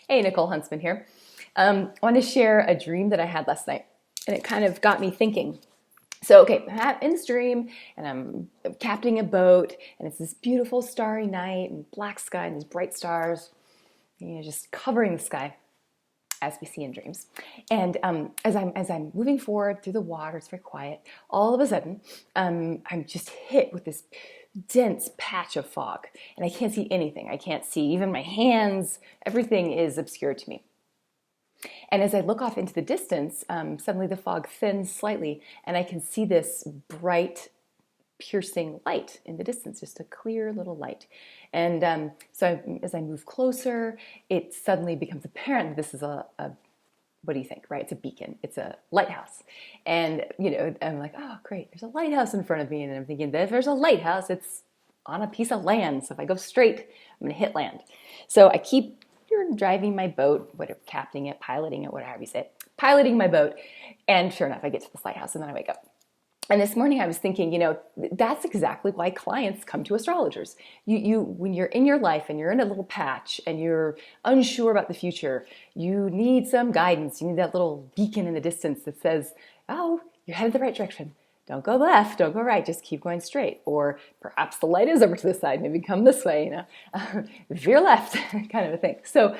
Hey, Nicole Huntsman here. I want to share a dream that I had last night, and it kind of got me thinking. So, okay, I'm in this dream, and I'm captaining a boat, and it's this beautiful starry night, and black sky, and these bright stars, just covering the sky, as we see in dreams. And as I'm moving forward through the water, it's very quiet. All of a sudden, I'm just hit with this dense patch of fog, and I can't see anything. I can't see even my hands. Everything is obscured to me. And as I look off into the distance, suddenly the fog thins slightly, and I can see this bright, piercing light in the distance, just a clear little light. And as I move closer, it suddenly becomes apparent that this is what do you think, right? It's a beacon. It's a lighthouse. And, I'm like, oh, great, there's a lighthouse in front of me. And I'm thinking that if there's a lighthouse, it's on a piece of land. So if I go straight, I'm going to hit land. So I keep driving my boat, whatever, captaining it, piloting it, whatever you say it, piloting my boat. And sure enough, I get to this lighthouse and then I wake up. And this morning I was thinking, that's exactly why clients come to astrologers. When you're in your life and you're in a little patch and you're unsure about the future, you need some guidance. You need that little beacon in the distance that says, oh, you're headed the right direction. Don't go left, don't go right, just keep going straight. Or perhaps the light is over to the side, maybe come this way, veer left, kind of a thing. So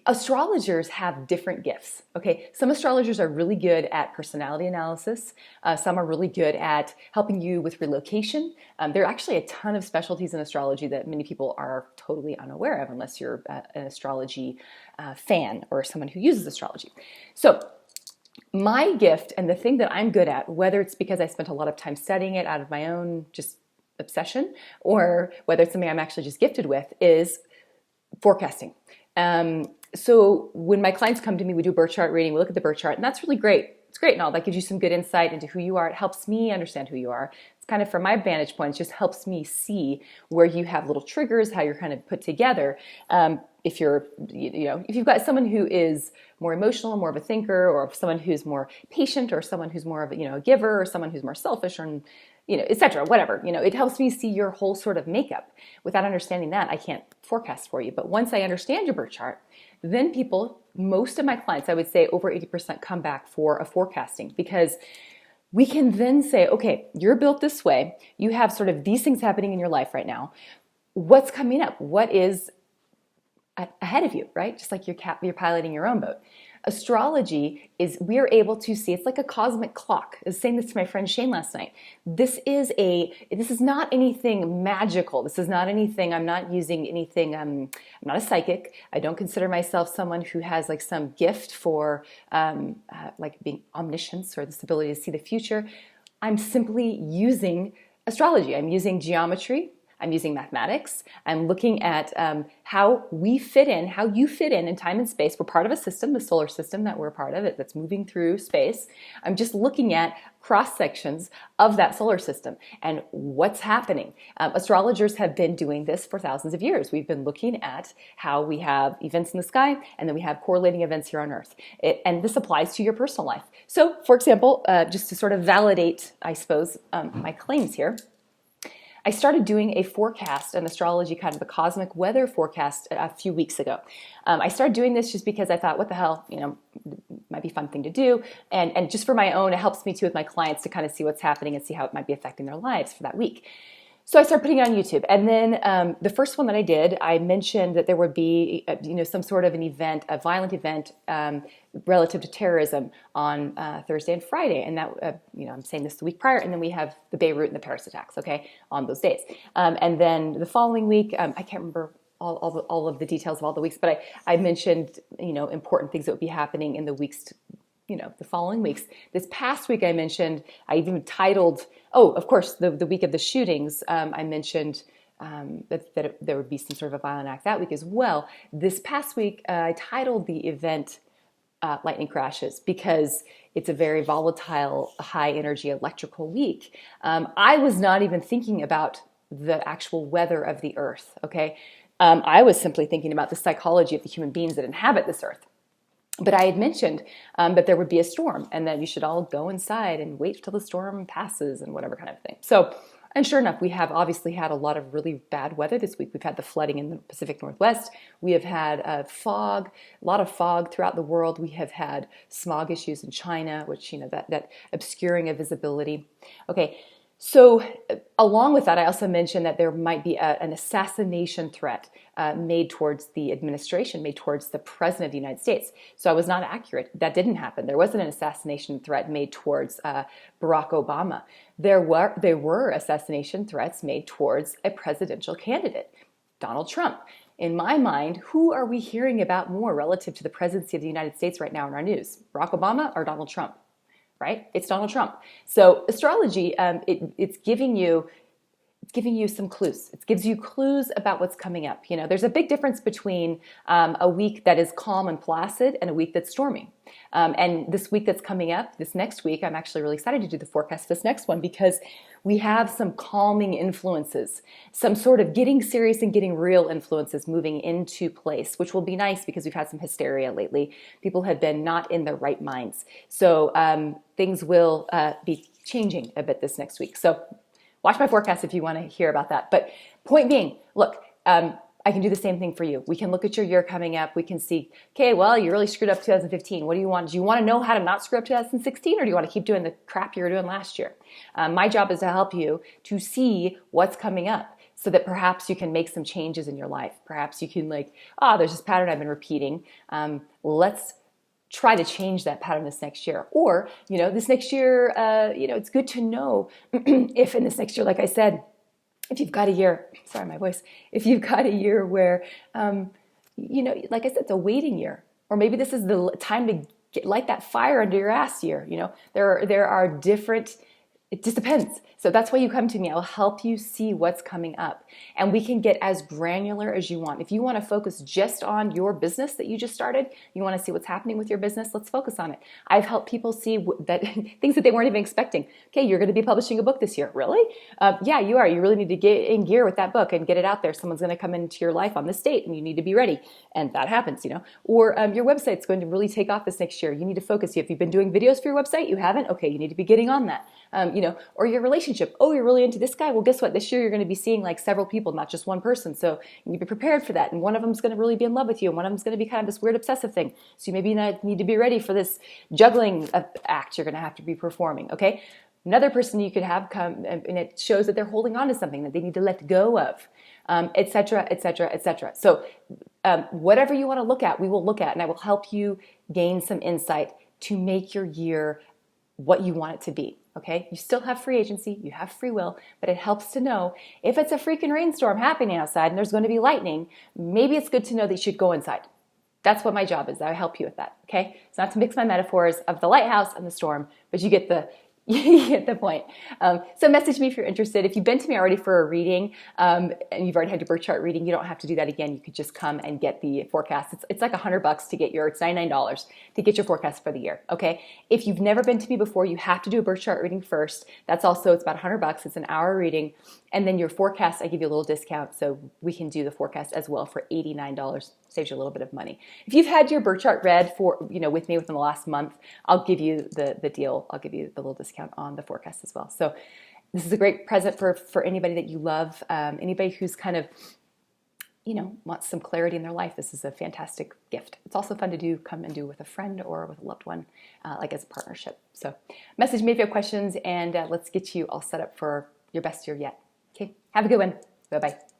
astrologers have different gifts, okay? Some astrologers are really good at personality analysis. Some are really good at helping you with relocation. There are actually a ton of specialties in astrology that many people are totally unaware of unless you're an astrology fan or someone who uses astrology. So my gift and the thing that I'm good at, whether it's because I spent a lot of time studying it out of my own just obsession, or whether it's something I'm actually just gifted with, is forecasting. So when my clients come to me, we do a birth chart reading, we look at the birth chart, and that's really great. It's great and all. That gives you some good insight into who you are. It helps me understand who you are. It's kind of, from my vantage point, it just helps me see where you have little triggers, how you're kind of put together. If you've got someone who is more emotional, more of a thinker, or someone who's more patient, or someone who's more of a giver, or someone who's more selfish, or etc., whatever. It helps me see your whole sort of makeup. Without understanding that, I can't forecast for you. But once I understand your birth chart, then most of my clients, I would say over 80%, come back for a forecasting, because we can then say, okay, you're built this way. You have sort of these things happening in your life right now. What's coming up? What is ahead of you, right? Just like you're piloting your own boat. Astrology is, we're able to see, it's like a cosmic clock. I was saying this to my friend Shane last night. This is not anything magical. This is not anything, I'm not using anything, I'm not a psychic. I don't consider myself someone who has like some gift for like being omniscience or this ability to see the future. I'm simply using astrology. I'm using geometry. I'm using mathematics. I'm looking at how we fit in, how you fit in time and space. We're part of a system, the solar system that we're part of, that's moving through space. I'm just looking at cross sections of that solar system and what's happening. Astrologers have been doing this for thousands of years. We've been looking at how we have events in the sky, and then we have correlating events here on Earth. And this applies to your personal life. So, for example, just to sort of validate, I suppose, my claims here, I started doing a forecast, an astrology kind of a cosmic weather forecast a few weeks ago. I started doing this just because I thought, what the hell, might be a fun thing to do. And just for my own, it helps me too with my clients to kind of see what's happening and see how it might be affecting their lives for that week. So I started putting it on YouTube. And then the first one that I did, I mentioned that there would be, some sort of an event, a violent event relative to terrorism on Thursday and Friday. And that, I'm saying this the week prior. And then we have the Beirut and the Paris attacks, okay, on those days. And then the following week, I can't remember all of the details of all the weeks, but I mentioned, important things that would be happening in the weeks the following weeks. This past week I mentioned, I even titled, of course, the week of the shootings, I mentioned that there would be some sort of a violent act that week as well. This past week, I titled the event Lightning Crashes, because it's a very volatile, high energy electrical week. I was not even thinking about the actual weather of the earth, okay? I was simply thinking about the psychology of the human beings that inhabit this earth. But I had mentioned that there would be a storm and that you should all go inside and wait till the storm passes and whatever kind of thing. So And sure enough, we have obviously had a lot of really bad weather this week. We've had the flooding in the Pacific Northwest. We have had a lot of fog throughout the world. We have had smog issues in China, which, that obscuring of visibility. Okay, so along with that, I also mentioned that there might be an assassination threat made towards the administration, made towards the president of the United States. So I was not accurate. That didn't happen. There wasn't an assassination threat made towards Barack Obama. There were assassination threats made towards a presidential candidate, Donald Trump. In my mind, who are we hearing about more relative to the presidency of the United States right now in our news? Barack Obama or Donald Trump? Right? It's Donald Trump. So astrology, it's giving you some clues. It gives you clues about what's coming up. There's a big difference between a week that is calm and placid and a week that's stormy. And this week that's coming up, this next week, I'm actually really excited to do the forecast for this next one because we have some calming influences, some sort of getting serious and getting real influences moving into place, which will be nice because we've had some hysteria lately. People have been not in their right minds. So things will be changing a bit this next week. So watch my forecast if you want to hear about that. But point being, look, I can do the same thing for you. We can look at your year coming up. We can see, okay, well, you really screwed up 2015. What do you want? Do you want to know how to not screw up 2016, or do you want to keep doing the crap you were doing last year? My job is to help you to see what's coming up so that perhaps you can make some changes in your life. Perhaps you can there's this pattern I've been repeating. Let's try to change that pattern this next year. Or, this next year, it's good to know if in this next year, like I said, if you've got a year, if you've got a year where, like I said, it's a waiting year, or maybe this is the time to light that fire under your ass year. There are different, it just depends. So that's why you come to me. I'll help you see what's coming up. And we can get as granular as you want. If you want to focus just on your business that you just started, you want to see what's happening with your business, let's focus on it. I've helped people see that things that they weren't even expecting. Okay, you're going to be publishing a book this year. Really? Yeah, you are. You really need to get in gear with that book and get it out there. Someone's going to come into your life on this date and you need to be ready. And that happens, Or your website's going to really take off this next year. You need to focus. If you've been doing videos for your website, you haven't? Okay, you need to be getting on that. Or your relationship. Oh, you're really into this guy? Well, guess what? This year you're going to be seeing several people, not just one person. So you need to be prepared for that. And one of them's going to really be in love with you. And one of them's going to be kind of this weird obsessive thing. So you maybe need to be ready for this juggling act you're going to have to be performing. Okay. Another person you could have come and it shows that they're holding on to something that they need to let go of, et cetera, et cetera, et cetera. So whatever you want to look at, we will look at, and I will help you gain some insight to make your year what you want it to be. Okay, you still have free agency, you have free will, but it helps to know if it's a freaking rainstorm happening outside and there's going to be lightning, maybe it's good to know that you should go inside. That's what my job is. I help you with that. Okay, it's not to mix my metaphors of the lighthouse and the storm, but you get the point. So message me if you're interested. If you've been to me already for a reading and you've already had your birth chart reading, you don't have to do that again. You could just come and get the forecast. It's like $100 to get it's $99 to get your forecast for the year. Okay. If you've never been to me before, you have to do a birth chart reading first. It's about $100. It's an hour reading. And then your forecast, I give you a little discount. So we can do the forecast as well for $89. Saves you a little bit of money. If you've had your birth chart read with me within the last month, I'll give you the deal. I'll give you the little discount on the forecast as well. So this is a great present for anybody that you love, anybody who's kind of, wants some clarity in their life. This is a fantastic gift. It's also fun to come and do with a friend or with a loved one, as a partnership. So message me if you have questions, and let's get you all set up for your best year yet. Okay, have a good one. Bye-bye.